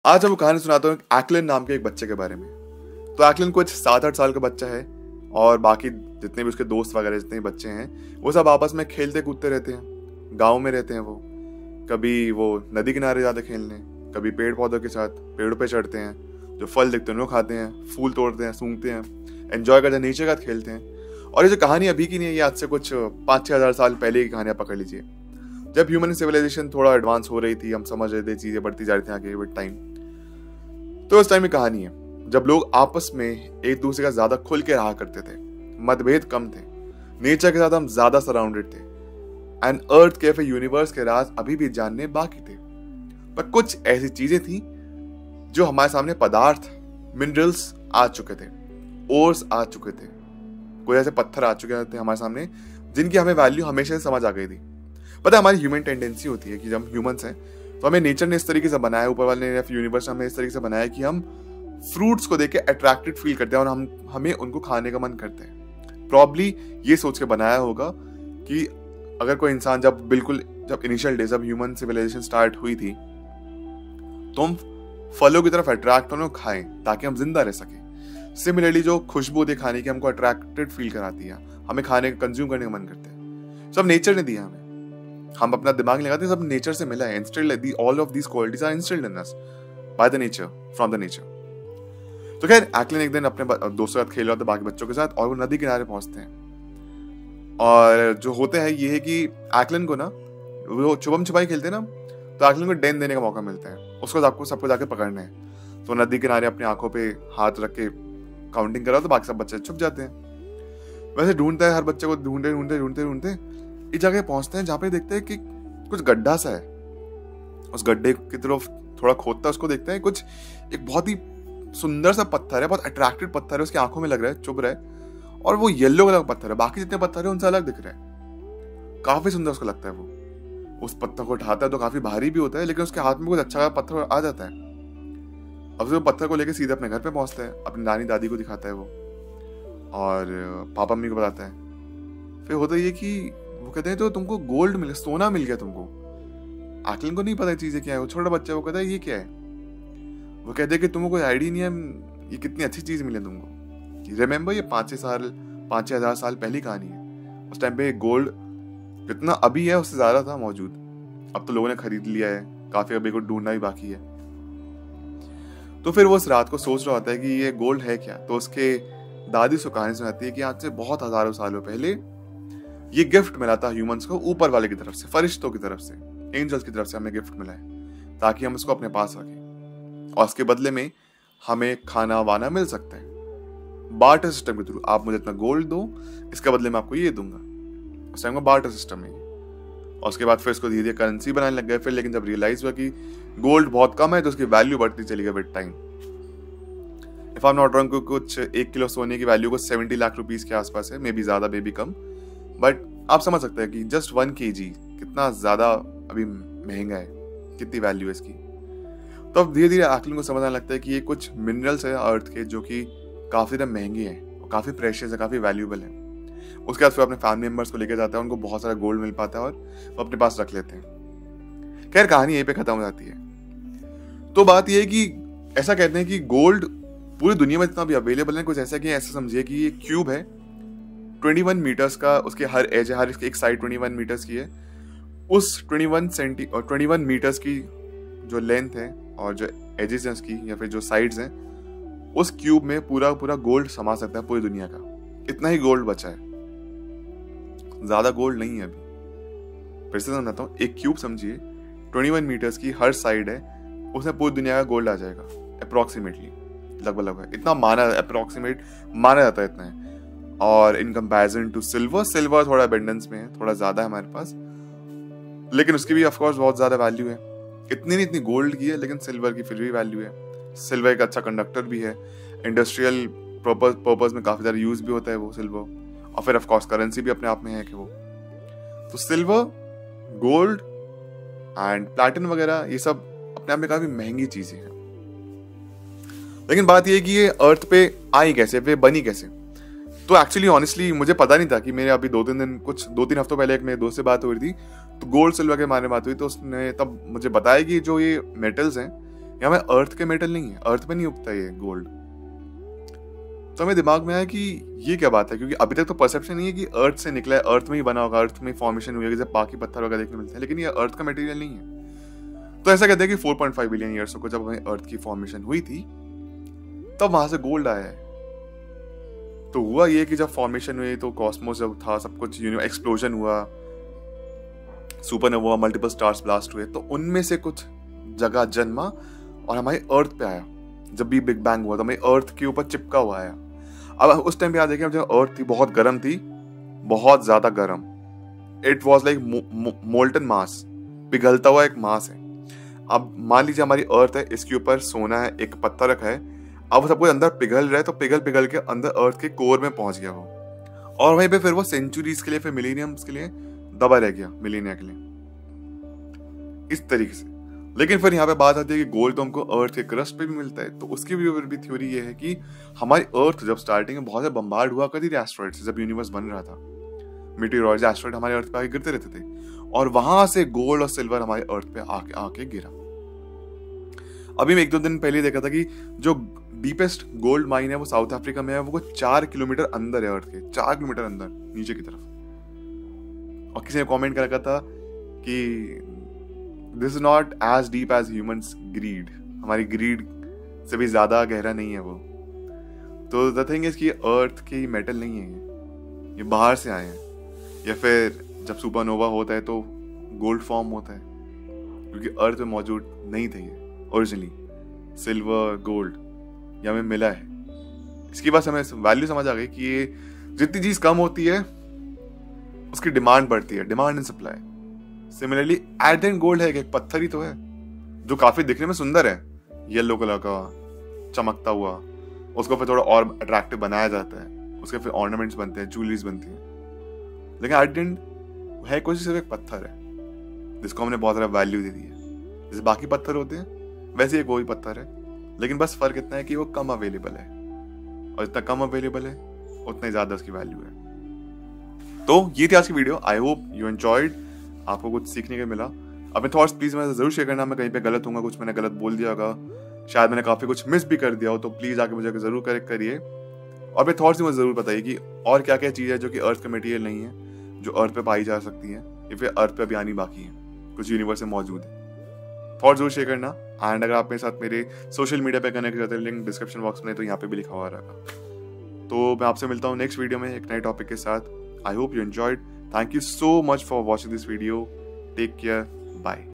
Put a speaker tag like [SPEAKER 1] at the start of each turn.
[SPEAKER 1] आज आपको कहानी सुनाता हूँ एक्लिन नाम के एक बच्चे के बारे में। तो एक्लिन कुछ 7-8 साल का बच्चा है और बाकी जितने भी उसके दोस्त वगैरह जितने भी बच्चे हैं वो सब आपस में खेलते कूदते रहते हैं। गाँव में रहते हैं वो, कभी वो नदी किनारे जाते खेलने, कभी पेड़ पौधों के साथ पेड़ों पे चढ़ते हैं, जो फल दिखते हैं वो खाते हैं, फूल तोड़ते हैं, सूंघते हैं, एंजॉय करते हैं, नेचर का खेलते हैं। और ये जो कहानी अभी की नहीं है, ये आज से कुछ 5-6 हज़ार साल पहले की कहानियाँ पकड़ लीजिए, जब ह्यूमन सिविलाइजेशन थोड़ा एडवांस हो रही थी, हम समझ रहे थे, चीज़ें बढ़ती जा रही थी आगे विद टाइम। तो उस टाइम की कहानी है जब लोग आपस में एक दूसरे का ज्यादा खुल के रहा करते थे, मतभेद कम थे, नेचर के साथ हम ज्यादा सराउंडेड थे एंड अर्थ के फिर यूनिवर्स के राज अभी भी जानने बाकी थे। पर कुछ ऐसी चीजें थी जो हमारे सामने पदार्थ, मिनरल्स आ चुके थे, ओर्स आ चुके थे, कोई ऐसे पत्थर आ चुके थे हमारे सामने जिनकी हमें वैल्यू हमेशा से समझ आ गई थी। पता है हमारी ह्यूमन टेंडेंसी होती है कि जब ह्यूमंस हैं तो हमें नेचर ने इस तरीके से बनाया, ऊपर वाले ने यूनिवर्स ने हमें इस तरीके से बनाया कि हम फ्रूट्स को देख के अट्रैक्टेड फील करते हैं और हमें उनको खाने का मन करते हैं। प्रॉब्ली ये सोच के बनाया होगा कि अगर कोई इंसान जब इनिशियल डेज, जब ह्यूमन सिविलाइजेशन स्टार्ट हुई थी, तो हम फलों की तरफ अट्रैक्ट होने को खाएं ताकि हम जिंदा रह सके। सिमिलरली जो खुशबू दे खाने की हमको अट्रैक्टेड फील कराती है, हमें खाने का कंज्यूम करने का मन करता है, सब नेचर ने दिया हमें। हम अपना दिमाग लगाते हैं, सब नेचर से मिला है। Instilled all of these qualities are instilled in us by the nature, from the nature. तो खैर एक्लिन एक दिन अपने दोस्तों के साथ खेल रहा था, बाकी बच्चों के साथ, और वो नदी किनारे पहुंचते हैं। और जो होता है ये है कि एक्लिन को ना, वो छुपम छुपाई खेलते हैं ना, तो एक्लिन को डेन देने का मौका मिलता है, उसको सबको जाके पकड़ना है। तो नदी किनारे अपनी आंखों पे हाथ रख के काउंटिंग कर रहा, तो बाकी सब बच्चे छुप जाते हैं। वैसे ढूंढता है, हर बच्चे को ढूंढते इस जगह पहुंचते हैं जहां पे देखते हैं कि कुछ गड्ढा सा है। उस गड्ढे की तरफ थोड़ा खोदता है, उसको देखते हैं, कुछ एक बहुत ही सुंदर सा पत्थर है, बहुत अट्रैक्टिव पत्थर है, उसकी आंखों में लग रहा है, चुभ रहा है, और वो येलो कलर का पत्थर है, बाकी जितने पत्थर है उनसे अलग दिख रहा है, काफी सुंदर उसको लगता है। वो उस पत्थर को उठाता है तो काफी भारी भी होता है, लेकिन उसके हाथ में कुछ अच्छा पत्थर आ जाता है। अब वो पत्थर को लेकर सीधे अपने घर पे पहुंचता है, अपनी नानी दादी को दिखाता है वो, और पापा मम्मी को बताता है। फिर होता है ये कि वो कहते हैं तो तुमको गोल्ड मिला, सोना मिल गया तुमको। एक्लिन को नहीं पता चीजें क्या है, वो छोटा बच्चा, वो कहता है ये क्या है। वो कहते हैं कि तुमको कोई आइडिया नहीं है ये कितनी अच्छी चीज मिली तुमको। रिमेम्बर ये 5-6 हज़ार साल पहली कहानी है। उस टाइम पे गोल्ड जितना अभी है उससे ज्यादा था मौजूद। अब तो लोगों ने खरीद लिया है, काफी अभी को ढूंढना भी बाकी है। तो फिर वो उस रात को सोच रहा होता है कि ये गोल्ड है क्या। तो उसके दादी उसको कहानी सुनाती है कि आज से बहुत हजारों सालों पहले ये गिफ्ट मिला था ह्यूमंस को, ऊपर वाले की तरफ से, फरिश्तों की तरफ से, एंजल्स की तरफ से हमें गिफ्ट मिला है ताकि हम इसको अपने पास रखें, और इसके बदले में हमें खाना वाना मिल सकता है बार्टर सिस्टम के थ्रू। आप मुझे इतना गोल्ड दो, इसके बदले में आपको ये दूंगा। उस टाइम का बार्टर सिस्टम है। और उसके बाद फिर इसको धीरे धीरे करेंसी बनाने लग गए। फिर लेकिन जब रियलाइज हुआ कि गोल्ड बहुत कम है तो उसकी वैल्यू बढ़ती चली गई with time. If I am not wrong, कुछ 1 किलो सोने की वैल्यू को 70 लाख रुपीस के आसपास है, मे बी ज्यादा मे बी कम, बट आप समझ सकते हैं कि जस्ट 1 kg कितना ज्यादा अभी महंगा है, कितनी वैल्यू है इसकी। तो अब धीरे धीरे एक्लिन को समझ आने लगता है कि ये कुछ मिनरल्स है अर्थ के जो कि काफी ज्यादा महंगे हैं और काफी प्रेशियस है, काफी वैल्यूएबल है। उसके बाद फिर अपने फैमिली मेंबर्स को लेकर जाता है, उनको बहुत सारा गोल्ड मिल पाता है और वो अपने पास रख लेते हैं। खैर कहानी यहीं पे खत्म हो जाती है। तो बात यह है कि ऐसा कहते हैं कि गोल्ड पूरी दुनिया में जितना भी अवेलेबल है, कुछ ऐसा कि ऐसा समझिए कि ये क्यूब है 21 मीटर्स का, उसके हर एज है, हर इसकी एक साइड 21 मीटर्स की है। उस 21 मीटर्स की जो लेंथ है और जो एजेस हैं उसकी, या फिर जो साइड्स हैं, उस क्यूब में पूरा पूरा गोल्ड समा सकता है पूरी दुनिया का। इतना ही गोल्ड बचा है, ज्यादा गोल्ड नहीं है अभी। फिर से समझाता हूँ, एक क्यूब समझिए 21 मीटर्स की हर साइड है, उसमें पूरी दुनिया का गोल्ड आ जाएगा अप्रोक्सीमेटली, लगभग इतना माना, अप्रोक्सीमेट माना जाता है, इतना है। और इन कंपैरिजन टू सिल्वर थोड़ा अबंडेंस में है, थोड़ा ज्यादा है हमारे पास, लेकिन उसकी भी ऑफ कोर्स बहुत ज्यादा वैल्यू है। इतनी नहीं इतनी गोल्ड की है, लेकिन सिल्वर की फिर भी वैल्यू है। सिल्वर एक अच्छा कंडक्टर भी है, इंडस्ट्रियल पर्पस में काफी ज्यादा यूज भी होता है वो सिल्वर। और फिर ऑफ कोर्स करेंसी भी अपने आप में है कि वो, तो सिल्वर, गोल्ड एंड प्लैटिनम वगैरह ये सब अपने आप में काफी महंगी चीजें हैं। लेकिन बात ये है कि ये अर्थ पे आई कैसे, वे बनी कैसे। तो एक्चुअली ऑनेस्टली मुझे पता नहीं था कि मेरे अभी 2-3 हफ्तों पहले एक मेरे दोस्त से बात हो रही थी, तो गोल्ड सिल्वर के बारे में बात हुई, तो उसने तब मुझे बताया कि जो ये मेटल्स हैं यहाँ में अर्थ के मेटल नहीं है, अर्थ पे नहीं उगता ये गोल्ड। तो हमें दिमाग में आया कि ये क्या बात है, क्योंकि अभी तक तो परसेप्शन नहीं है कि अर्थ से निकला है, अर्थ में ही बना होगा, अर्थ में फॉर्मेशन हुई है, जैसे बाकी पत्थर वगैरह देखने मिलते हैं, लेकिन ये अर्थ का मटेरियल नहीं है। तो ऐसा कहते हैं कि 4.5 बिलियन ईयर्स को जब हमें अर्थ की फॉर्मेशन हुई थी तब वहां से गोल्ड आया है। तो हुआ ये कि जब फॉर्मेशन हुई तो कॉस्मोस जब था, सब कुछ एक्सप्लोजन हुआ, सुपरनोवा, मल्टीपल स्टार्स ब्लास्ट हुए, तो उनमें से कुछ जगह जन्मा और हमारी अर्थ पे आया। जब भी बिग बैंग हुआ तो हमारी अर्थ के ऊपर चिपका हुआ आया। अब उस टाइम पे याद देखिए, जब अर्थ थी बहुत गर्म थी, बहुत ज्यादा गर्म। इट वॉज लाइक मोल्टन मास, पिघलता हुआ एक मास है। अब मान लीजिए हमारी अर्थ है, इसके ऊपर सोना है, एक पत्थर रखा है, अब सब कुछ अंदर पिघल रहा है, तो पिघल के अंदर अर्थ के कोर में पहुंच गया वो, और वहीं पे फिर वो सेंचुरीज के लिए, फिर मिलेनियम्स के लिए दबा रह गया, मिलेनिया के लिए, इस तरीके से। लेकिन फिर यहाँ पे बात आती है कि गोल्ड तो हमको अर्थ के क्रस्ट पे भी मिलता है। तो उसकी भी थ्योरी ये है कि हमारी अर्थ जब स्टार्टिंग में बहुत बम्बार्ड हुआ करती थी एस्ट्रॉइड से, जब यूनिवर्स बन रहा था, मीटियोरॉइड्स, एस्ट्रॉइड हमारे अर्थ पे आके गिरते रहते थे, और वहां से गोल्ड और सिल्वर हमारे अर्थ पे आके गिरा। अभी मैं 1-2 दिन पहले देखा था कि जो डीपेस्ट गोल्ड माइन है वो साउथ अफ्रीका में है, वो 4 किलोमीटर अंदर है अर्थ के, 4 किलोमीटर अंदर नीचे की तरफ। और किसी ने कमेंट कर रखा था कि this is not as deep as humans greed, हमारी ग्रीड से भी ज्यादा गहरा नहीं है वो। तो द थिंग इज कि अर्थ की मेटल नहीं है, ये बाहर से आए हैं, या फिर जब सुपरनोवा होता है तो गोल्ड फॉर्म होता है, क्योंकि अर्थ में मौजूद नहीं थे ये ओरिजिनली। सिल्वर, गोल्ड ये हमें मिला है। इसकी बात हमें वैल्यू समझ आ गई कि ये जितनी चीज कम होती है उसकी डिमांड बढ़ती है, डिमांड एंड सप्लाई। सिमिलरली एडेन गोल्ड है, एक पत्थर ही तो है जो काफी दिखने में सुंदर है, येलो कलर का चमकता हुआ, उसको फिर थोड़ा और अट्रैक्टिव बनाया जाता है, उसके फिर ऑर्नामेंट्स बनते हैं, ज्वेलरीज बनती है, लेकिन एडेन है कुछ सिर्फ एक पत्थर है जिसको हमने बहुत ज्यादा वैल्यू दे दी है। जैसे बाकी पत्थर होते हैं वैसे ये कोई पत्थर है, लेकिन बस फर्क इतना है कि वो कम अवेलेबल है, और जितना कम अवेलेबल है उतना ही ज्यादा उसकी वैल्यू है। तो ये थी आज की video. I hope you enjoyed, आपको कुछ सीखने को मिला। अपने थॉट्स प्लीज मेरे जरूर शेयर करना, मैं कहीं पे गलत हूँ, कुछ मैंने गलत बोल दिया होगा, शायद मैंने काफी कुछ मिस भी कर दिया हो, तो प्लीज आके मुझे जरूर करेक्ट करिए, और अपने थॉट्स मुझे जरूर बताइए कि और क्या क्या चीज है जो कि अर्थ का मटेरियल नहीं है, जो अर्थ पे पाई जा सकती है, या फिर अर्थ पे अभी आनी बाकी है, कुछ यूनिवर्स में मौजूद है। थॉट जरूर शेयर करना। एंड अगर आप मेरे साथ मेरे सोशल मीडिया पे कनेक्ट करते हैं, लिंक डिस्क्रिप्शन बॉक्स में, तो यहाँ पे भी लिखा हुआ रहेगा। तो मैं आपसे मिलता हूँ नेक्स्ट वीडियो में एक नए टॉपिक के साथ। I hope you enjoyed. Thank you so much for watching this video. Take care, bye.